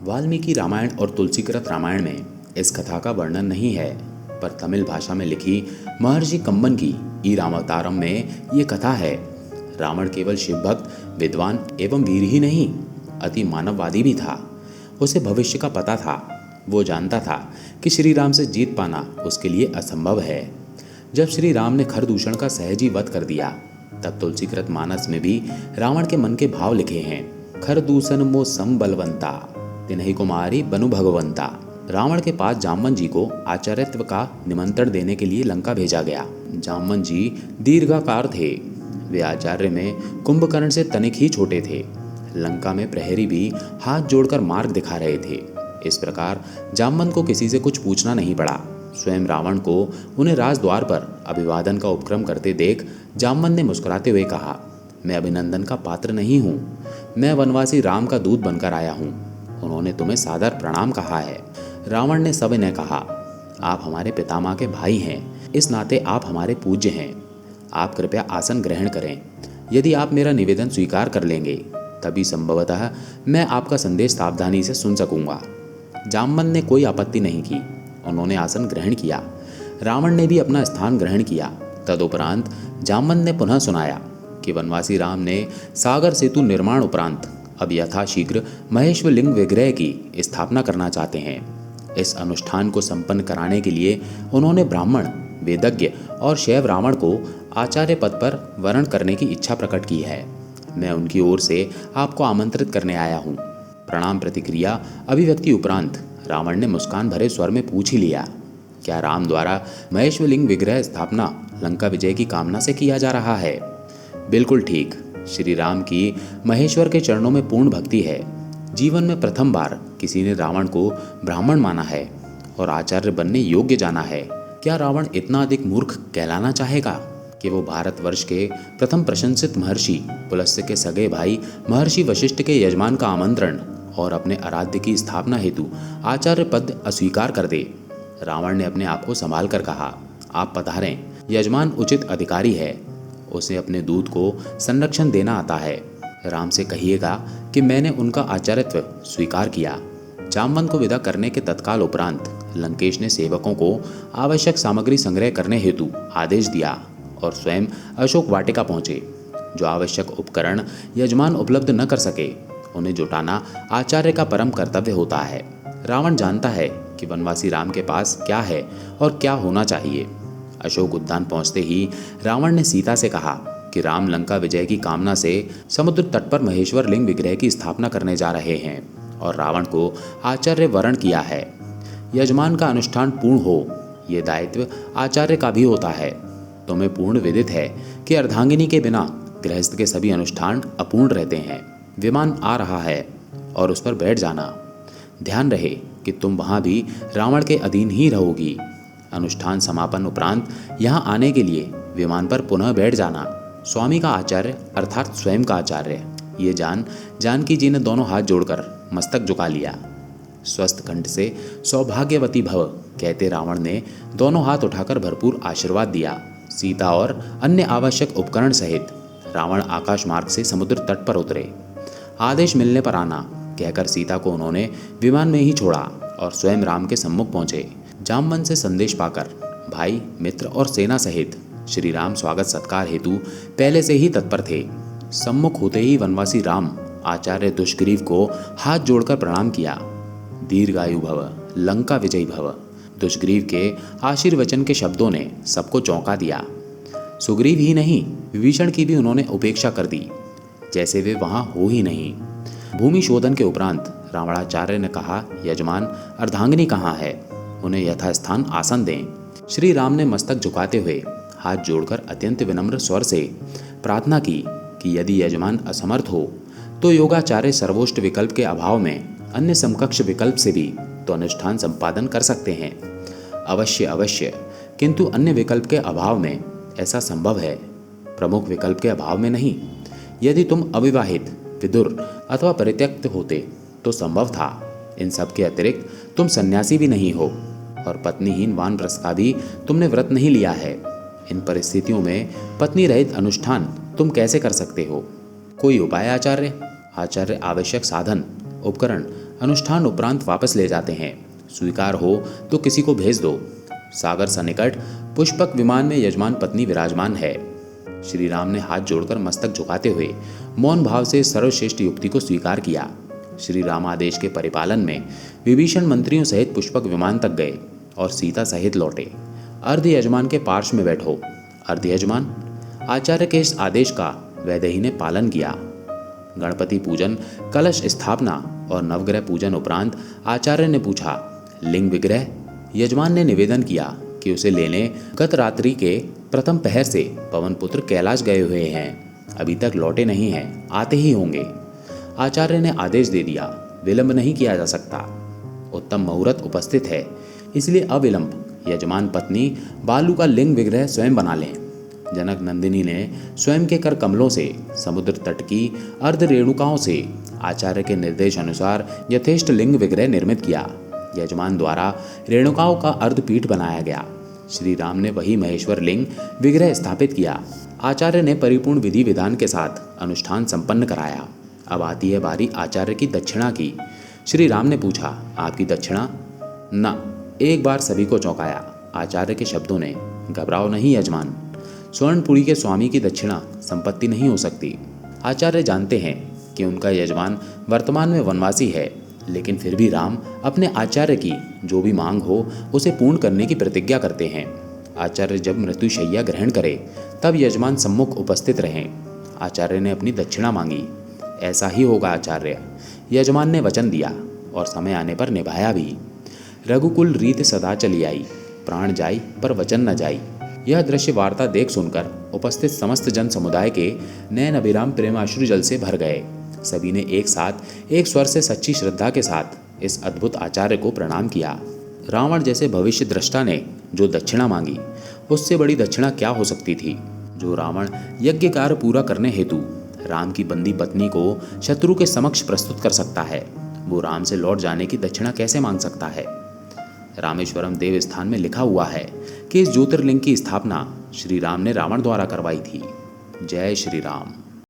वाल्मीकि रामायण और तुलसीकृत रामायण में इस कथा का वर्णन नहीं है, पर तमिल भाषा में लिखी महर्षि कंबन की ई रामावतारम में ये कथा है। रावण केवल शिवभक्त, विद्वान एवं वीर ही नहीं, अति मानववादी भी था। उसे भविष्य का पता था। वो जानता था कि श्री राम से जीत पाना उसके लिए असंभव है। जब श्री राम ने खरदूषण का सहजी वध कर दिया, तब तुलसीकृत मानस में भी रावण के मन के भाव लिखे हैं। खरदूषण मो सम बलवंता, तिन्हि कुमारी बनु भगवंता। रावण के पास जामवन जी को आचार्यत्व का निमंत्रण देने के लिए लंका भेजा गया। जामवन जी दीर्घाकार थे। वे आचार्य में कुंभकर्ण से तनिक ही छोटे थे। लंका में प्रहरी भी हाथ जोड़कर मार्ग दिखा रहे थे। इस प्रकार जामवन को किसी से कुछ पूछना नहीं पड़ा। स्वयं रावण को उन्हें राजद्वार पर अभिवादन का उपक्रम करते देख जामवन ने मुस्कुराते हुए कहा, मैं अभिनंदन का पात्र नहीं हूँ। मैं वनवासी राम का दूत बनकर आया हूँ। उन्होंने तुम्हें सादर प्रणाम कहा है। रावण ने सविनय कहा, आप हमारे पितामह के भाई हैं, इस नाते आप हमारे पूज्य हैं। आप कृपया आसन ग्रहण करें। यदि आप मेरा निवेदन स्वीकार कर लेंगे, तभी संभवतः मैं आपका संदेश सावधानी से सुन सकूंगा। जामवन ने कोई आपत्ति नहीं की। उन्होंने आसन ग्रहण किया। रावण ने भी अपना स्थान ग्रहण किया। तदुपरांत जामवन ने पुनः सुनाया कि वनवासी राम ने सागर सेतु निर्माण उपरांत अब यथाशीघ्र महेश्वरलिंग विग्रह की स्थापना करना चाहते हैं। इस अनुष्ठान को संपन्न कराने के लिए उन्होंने ब्राह्मण, वेदज्ञ और शैव रावण को आचार्य पद पर वरण करने की इच्छा प्रकट की है। मैं उनकी ओर से आपको आमंत्रित करने आया हूँ। प्रणाम प्रतिक्रिया अभिव्यक्ति उपरांत रावण ने मुस्कान भरे स्वर में पूछ ही लिया, क्या राम द्वारा महेश्वरलिंग विग्रह स्थापना लंका विजय की कामना से किया जा रहा है? बिल्कुल ठीक। श्री राम की महेश्वर के चरणों में पूर्ण भक्ति है। जीवन में प्रथम बार किसी ने रावण को ब्राह्मण माना है और आचार्य बनने योग्य जाना है। क्या रावण इतना अधिक मूर्ख कहलाना चाहेगा कि वो भारतवर्ष के प्रथम प्रशंसित महर्षि पुलस्त्य के सगे भाई महर्षि वशिष्ठ के यजमान का आमंत्रण और अपने आराध्य की स्थापना हेतु आचार्य पद अस्वीकार कर दे? रावण ने अपने आप को संभाल कर कहा, आप पधारें। यजमान उचित अधिकारी है। उसे अपने दूत को संरक्षण देना आता है। राम से कहिएगा कि मैंने उनका आचार्यत्व स्वीकार किया। जामवन को विदा करने के तत्काल उपरांत लंकेश ने सेवकों को आवश्यक सामग्री संग्रह करने हेतु आदेश दिया और स्वयं अशोक वाटिका पहुंचे। जो आवश्यक उपकरण यजमान उपलब्ध न कर सके, उन्हें जुटाना आचार्य का परम कर्तव्य होता है। रावण जानता है कि वनवासी राम के पास क्या है और क्या होना चाहिए। अशोक उद्यान पहुंचते ही रावण ने सीता से कहा कि राम लंका विजय की कामना से समुद्र तट पर महेश्वर लिंग विग्रह की स्थापना करने जा रहे हैं और रावण को आचार्य वरण किया है। यजमान का अनुष्ठान पूर्ण हो, ये दायित्व आचार्य का भी होता है। तुम्हें पूर्ण विदित है कि अर्धांगिनी के बिना गृहस्थ के सभी अनुष्ठान अपूर्ण रहते हैं। विमान आ रहा है और उस पर बैठ जाना। ध्यान रहे कि तुम वहां भी रावण के अधीन ही रहोगी। अनुष्ठान समापन उपरांत यहाँ आने के लिए विमान पर पुनः बैठ जाना। स्वामी का आचार्य अर्थात स्वयं का आचार्य, ये जानकी जी ने दोनों हाथ जोड़कर मस्तक झुका लिया। स्वस्थ कंठ से सौभाग्यवती भव कहते रावण ने दोनों हाथ उठाकर भरपूर आशीर्वाद दिया। सीता और अन्य आवश्यक उपकरण सहित रावण आकाश मार्ग से समुद्र तट पर उतरे। आदेश मिलने पर आना कहकर सीता को उन्होंने विमान में ही छोड़ा और स्वयं राम के सम्मुख पहुंचे। जामवन से संदेश पाकर भाई, मित्र और सेना सहित श्री राम स्वागत सत्कार हेतु पहले से ही तत्पर थे। सम्मुख होते ही वनवासी राम आचार्य दुष्ग्रीव को हाथ जोड़कर प्रणाम किया। दीर्घायु भव, लंका विजयी भव। दुष्ग्रीव के आशीर्वचन के शब्दों ने सबको चौंका दिया। सुग्रीव ही नहीं, विभीषण की भी उन्होंने उपेक्षा कर दी, जैसे वे वहां हो ही नहीं। भूमि शोधन के उपरांत रावणाचार्य ने कहा, यजमान अर्धांगिनी कहाँ है? उन्हें यथास्थान आसन दें। श्री राम ने मस्तक झुकाते हुए हाथ जोड़कर अत्यंत विनम्र स्वर से प्रार्थना की कि यदि यजमान असमर्थ हो तो योगाचार्य सर्वोच्च विकल्प के अभाव में अन्य समकक्ष विकल्प से भी तो अनुष्ठान संपादन कर सकते हैं। अवश्य अवश्य, किंतु अन्य विकल्प के अभाव में ऐसा संभव है, प्रमुख विकल्प के अभाव में नहीं। यदि तुम अविवाहित, विदुर अथवा परित्यक्त होते तो संभव था। इन सब के अतिरिक्त तुम सन्यासी भी नहीं हो और पत्नीहीन वानप्रस्थ का भी तुमने व्रत नहीं लिया है। इन परिस्थितियों में पत्नी रहित अनुष्ठान तुम कैसे कर सकते हो? कोई उपाय आचार्य? आचार्य आवश्यक साधन, उपकरण अनुष्ठान उपरांत वापस ले जाते हैं। स्वीकार हो तो किसी को भेज दो। सागर सन्निकट पुष्पक विमान में यजमान पत्नी विराजमान है। श्री राम ने हाथ जोड़कर मस्तक झुकाते हुए मौन भाव से सर्वश्रेष्ठ युक्ति को स्वीकार किया। श्री रामादेश के परिपालन में विभीषण मंत्रियों सहित पुष्पक विमान तक गए और सीता सहित लौटे। अर्ध यजमान के पार्श्व में बैठो। अर्ध यजमान आचार्य के इस आदेश का वैदेही ने पालन किया। गणपति पूजन, कलश स्थापना और नवग्रह पूजन उपरांत आचार्य ने पूछा, लिंग विग्रह? यजमान ने निवेदन किया कि उसे लेने गत रात्रि के प्रथम पहर से पवन पुत्र कैलाश गए हुए हैं, अभी तक लौटे नहीं हैं, आते ही होंगे। आचार्य ने आदेश दे दिया, विलंब नहीं किया जा सकता। उत्तम मुहूर्त उपस्थित है, इसलिए अविलंब यजमान पत्नी बालू का लिंग विग्रह स्वयं बना लें। जनक नंदिनी ने स्वयं के कर कमलों से समुद्र तट की अर्ध रेणुकाओं से आचार्य के निर्देश अनुसार यथेष्ट लिंग विग्रह निर्मित किया। यजमान द्वारा रेणुकाओं का अर्धपीठ बनाया गया। श्री राम ने वही महेश्वर लिंग विग्रह स्थापित किया। आचार्य ने परिपूर्ण विधि विधान के साथ अनुष्ठान संपन्न कराया। अब आती है बारी आचार्य की दक्षिणा की। श्री राम ने पूछा, आपकी दक्षिणा? न, एक बार सभी को चौंकाया आचार्य के शब्दों ने। घबराओ नहीं यजमान, स्वर्णपुरी के स्वामी की दक्षिणा संपत्ति नहीं हो सकती। आचार्य जानते हैं कि उनका यजमान वर्तमान में वनवासी है, लेकिन फिर भी राम अपने आचार्य की जो भी मांग हो उसे पूर्ण करने की प्रतिज्ञा करते हैं। आचार्य जब मृत्युशैया ग्रहण करे तब यजमान सम्मुख उपस्थित रहें। आचार्य ने अपनी दक्षिणा मांगी। ऐसा ही होगा आचार्य, यजमान ने वचन दिया और समय आने पर निभाया भी। रघुकुल रीत सदा चली आई, प्राण जाई पर वचन न जाई। यह दृश्य वार्ता देख सुनकर उपस्थित समस्त जन समुदाय के नयन अभिराम प्रेमाश्रु जल से भर गए। सभी ने एक साथ एक स्वर से सच्ची श्रद्धा के साथ इस अद्भुत आचार्य को प्रणाम किया। रावण जैसे भविष्य दृष्टा ने जो दक्षिणा मांगी, उससे बड़ी दक्षिणा क्या हो सकती थी। जो रावण यज्ञ कार्य पूरा करने हेतु राम की बंदी पत्नी को शत्रु के समक्ष प्रस्तुत कर सकता है, वो राम से लौट जाने की दक्षिणा कैसे मांग सकता है। रामेश्वरम देव स्थान में लिखा हुआ है कि इस ज्योतिर्लिंग की स्थापना श्री राम ने रावण द्वारा करवाई थी। जय श्री राम।